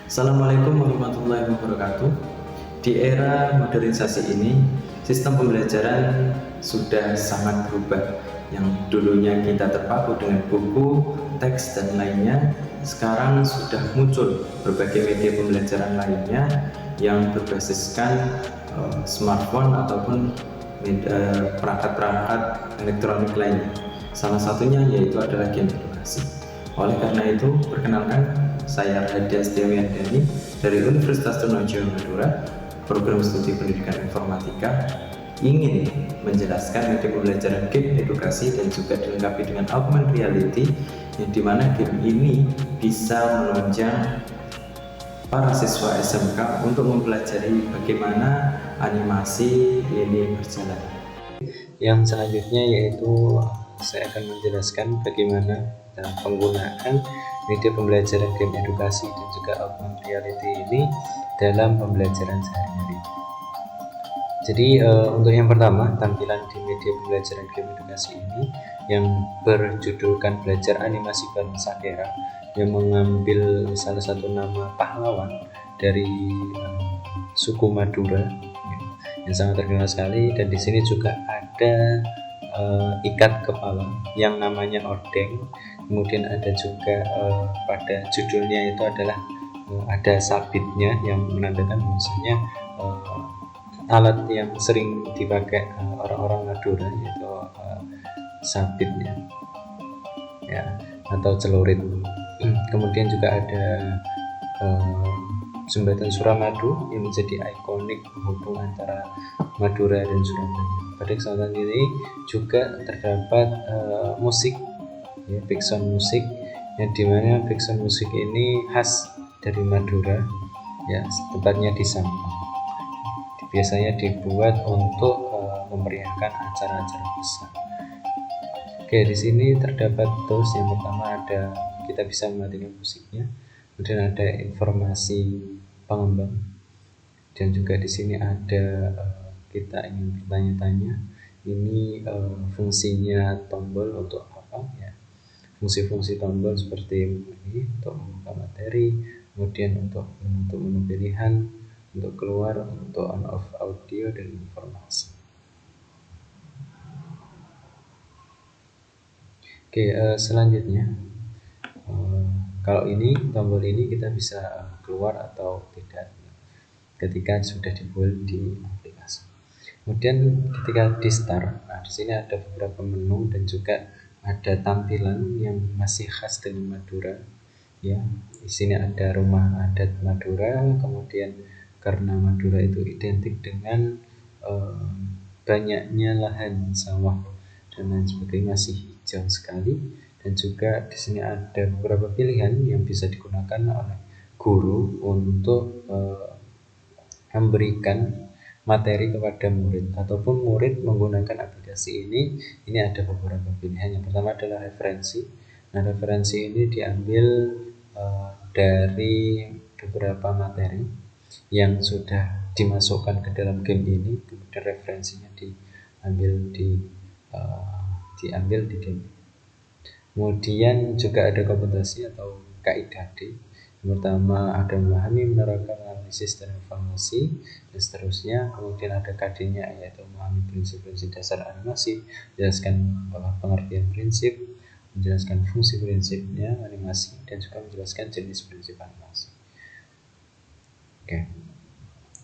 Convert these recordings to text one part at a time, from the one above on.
Assalamualaikum warahmatullahi wabarakatuh. Di era modernisasi ini, sistem pembelajaran sudah sangat berubah. Yang dulunya kita terpaku dengan buku, teks, dan lainnya, sekarang sudah muncul berbagai media pembelajaran lainnya yang berbasiskan smartphone ataupun perangkat-perangkat elektronik lainnya. Salah satunya yaitu adalah game edukasi. Oleh karena itu, perkenalkan, saya Radia Setiawiyandani dari Universitas Trunojoyo Madura, program studi pendidikan informatika, ingin menjelaskan metode pembelajaran game edukasi dan juga dilengkapi dengan augmented reality, yang dimana game ini bisa menunjang para siswa SMK untuk mempelajari bagaimana animasi ini berjalan. Yang selanjutnya yaitu saya akan menjelaskan bagaimana dalam penggunaan media pembelajaran game edukasi dan juga augmented reality ini dalam pembelajaran sehari-hari. Jadi untuk yang pertama, tampilan di media pembelajaran game edukasi ini yang berjudulkan Belajar Animasi Bareng Sakera, yang mengambil salah satu nama pahlawan dari suku Madura yang sangat terkenal sekali, dan di sini juga ada ikat kepala yang namanya ordeng. Kemudian ada juga pada judulnya itu adalah ada sabitnya yang menandakan bahwasanya alat yang sering dipakai orang-orang Madura, yaitu sabitnya ya, atau celurit. Kemudian juga ada jembatan Suramadu yang menjadi ikonik penghubung antara Madura dan Surabaya. Pada kesempatan ini juga terdapat musik, ya, background musik, yang dimana background musik ini khas dari Madura, ya, tepatnya di Sampang. Biasanya dibuat untuk memeriahkan acara-acara besar. Oke, di sini terdapat tools. Yang pertama ada, kita bisa mematikan musiknya, kemudian ada informasi pengembang, dan juga di sini ada kita ingin bertanya-tanya ini fungsinya tombol untuk apa, ya. Fungsi-fungsi tombol seperti ini untuk membuka materi, kemudian untuk menutup menu pilihan, untuk keluar, untuk on off audio dan informasi. Oke, selanjutnya kalau ini tombol ini kita bisa keluar atau tidak ketika sudah dibuat di aplikasi. Kemudian ketika di start, nah di sini ada beberapa menu dan juga ada tampilan yang masih khas dengan Madura, ya. Di sini ada rumah adat Madura, kemudian karena Madura itu identik dengan banyaknya lahan sawah dan lain sebagainya, masih hijau sekali. Dan juga di sini ada beberapa pilihan yang bisa digunakan oleh guru untuk memberikan materi kepada murid ataupun murid menggunakan aplikasi ini. Ini ada beberapa pilihan. Yang pertama adalah referensi. Nah, referensi ini diambil dari beberapa materi yang sudah dimasukkan ke dalam game ini, kemudian referensinya diambil di game. Kemudian juga ada komputasi atau KIKD. Yang pertama ada memahami, menerapkan, analisis, dan evaluasi, dan seterusnya. Kemudian ada KD-nya, yaitu memahami prinsip-prinsip dasar animasi, menjelaskan pengertian prinsip, menjelaskan fungsi prinsipnya animasi, dan juga menjelaskan jenis prinsip animasi. Oke.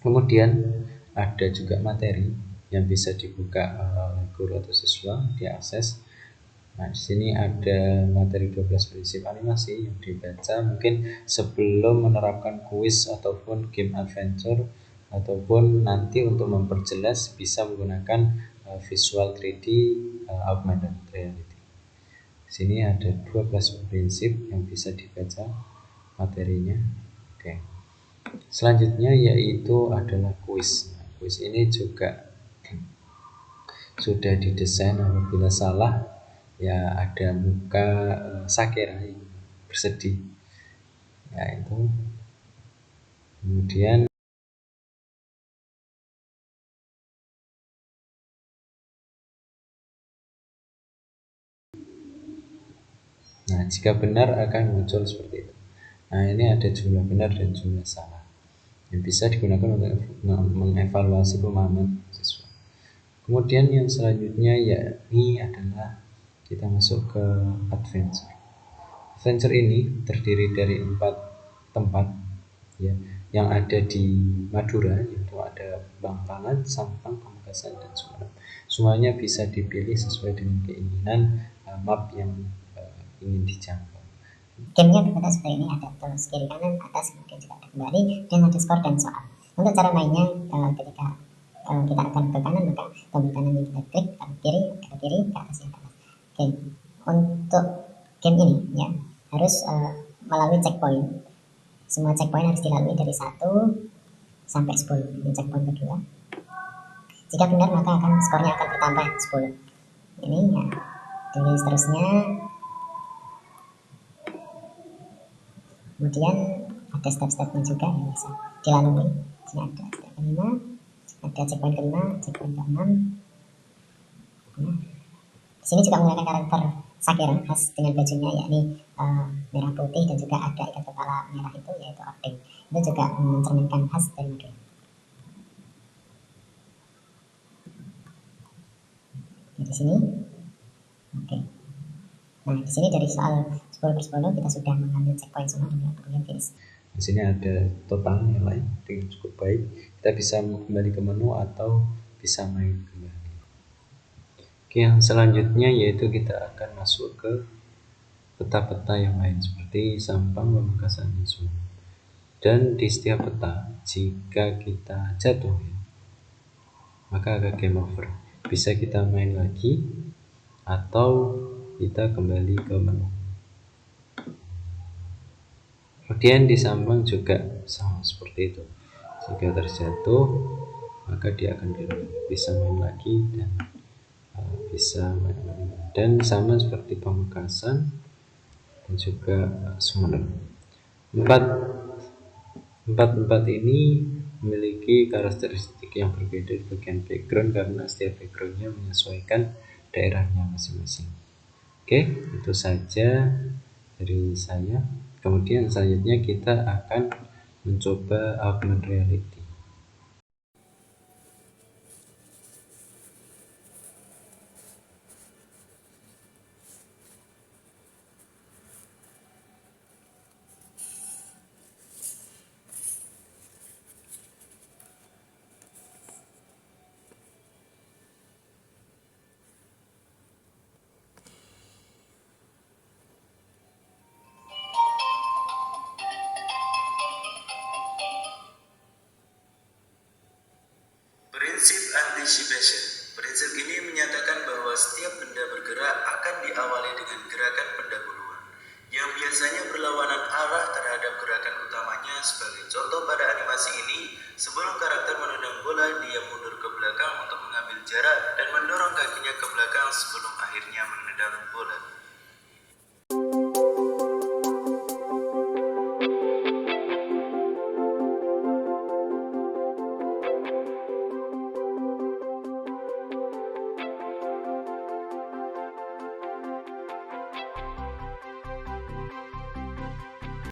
Kemudian ada juga materi yang bisa dibuka oleh guru atau siswa, diakses. Nah, di sini ada materi 12 prinsip animasi yang dibaca mungkin sebelum menerapkan kuis ataupun game adventure, ataupun nanti untuk memperjelas bisa menggunakan visual 3D augmented reality. Di sini ada 12 prinsip yang bisa dibaca materinya. Oke. Selanjutnya yaitu adalah kuis. Nah, kuis ini juga sudah didesain apabila salah, ya ada muka Sakera yang bersedih, ya itu. Kemudian nah, jika benar akan muncul seperti itu. Nah, ini ada jumlah benar dan jumlah salah yang bisa digunakan untuk mengevaluasi pemahaman siswa. Kemudian yang selanjutnya yakni adalah kita masuk ke adventure. Adventure ini terdiri dari 4 tempat ya, yang ada di Madura, yaitu ada Bangkalan, Sampang, Pamekasan, dan Sumeneb. Semuanya bisa dipilih sesuai dengan keinginan map yang ingin dijangkau. Gamenya berbentuk seperti ini, ada terus kiri kanan atas, kemudian juga ada kembali dan ada skor dan soal. Untuk cara mainnya, ketika kita akan ke kanan, maka tombol kanan yang kita klik, ke kiri, ke atas, ke atas. Oke, untuk game ini ya harus melalui checkpoint. Semua checkpoint harus dilalui dari 1 sampai 10. Ini checkpoint kedua. Jika benar maka skornya akan bertambah 10. Ini ya, dan seterusnya. Kemudian ada step-stepnya juga yang bisa dilalui. Sini ada step kelima, ada checkpoint kelima, checkpoint keenam. Nah, di sini juga menggunakan karakter Sakura khas dengan bajunya, yakni merah putih dan juga ada ikat kepala merah itu, yaitu ordeng. Itu juga mencerminkan khas dari Madura. Di sini, oke. Nah, di sini dari soal 10/10 kita sudah mengambil checkpoint semua dan kemudian finish. Di sini ada total nilai dengan cukup baik. Kita bisa kembali ke menu atau bisa main kembali. Oke, yang selanjutnya yaitu kita akan masuk ke peta-peta yang lain seperti Sampang, Pamekasan, dan Sumeneb. Dan di setiap peta, jika kita jatuh, maka ada game over. Bisa kita main lagi atau kita kembali ke menu. Kemudian di Sampang juga sama seperti itu. Jika terjatuh, maka dia akan bisa main lagi dan bisa main lagi. Dan sama seperti Pamekasan dan juga Sumeneb. Empat ini memiliki karakteristik yang berbeda di bagian background karena setiap backgroundnya menyesuaikan daerahnya masing-masing. Oke, itu saja dari saya. Kemudian selanjutnya kita akan mencoba augmented reality. Prinsip anticipation. Prinsip ini menyatakan bahwa setiap benda bergerak akan diawali dengan gerakan pendahuluan, yang biasanya berlawanan arah terhadap gerakan utamanya. Sebagai contoh pada animasi ini, sebelum karakter menendang bola, dia mundur ke belakang untuk mengambil jarak dan mendorong kakinya ke belakang sebelum akhirnya menendang bola.